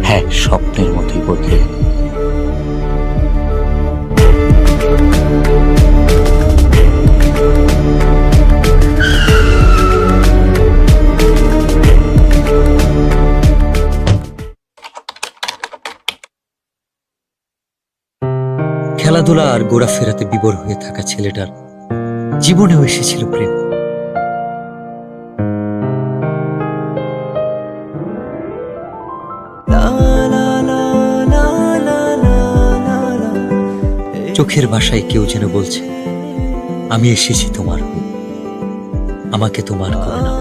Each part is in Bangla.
হ্যাঁ, স্বপ্নের মতোই বদলে। খেলাধুলা আর ঘোরাফেরাতে বিভোর হয়ে থাকা ছেলেটার জীবনেও এসেছিল প্রেম। চোখের ভাষায় কেউ যেন বলছে, আমি এসেছি তোমার, আমাকে তোমার করে নাও।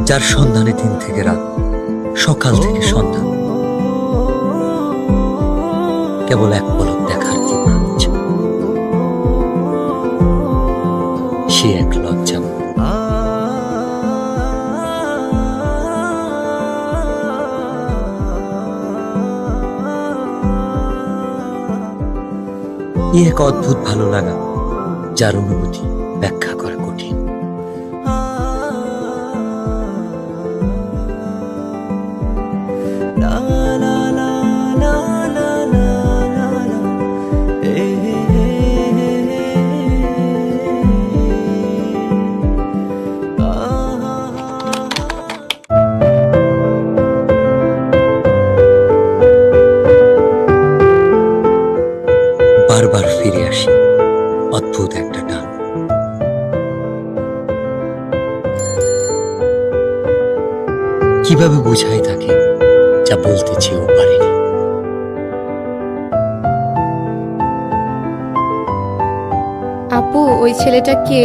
যার সন্ধানে দিন থেকে রাত, সকাল থেকে সন্ধ্যা, কেবল এক পলক দেখার তীব্র ইচ্ছা, সে এক লজ্জা। এক অদ্ভুত ভালো লাগা, যার অনুভূতি ব্যাখ্যা করা কঠিন। বারবার ফিরে আসি অদ্ভুত একটা টান। কিভাবে বোঝাই তাকে যা বলতে চেয়েও পারিনি। আপু, ওই ছেলেটা কে?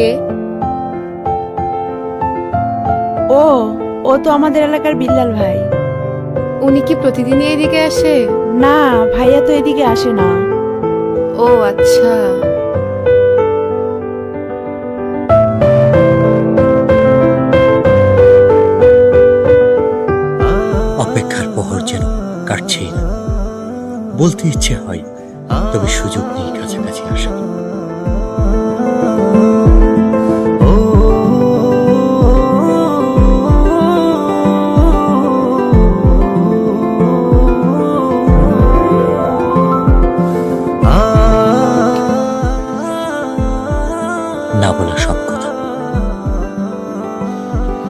ও তো আমাদের এলাকার বিল্লাল ভাই। উনি কি প্রতিদিনই এদিকে আসে? না, ভাইয়া তো এদিকে আসে না। ও আচ্ছা। অপেক্ষার প্রহর যেন কাটছেই না। বলতে ইচ্ছে হয়, তবে সুযোগ নেই কাছাকাছি আসা।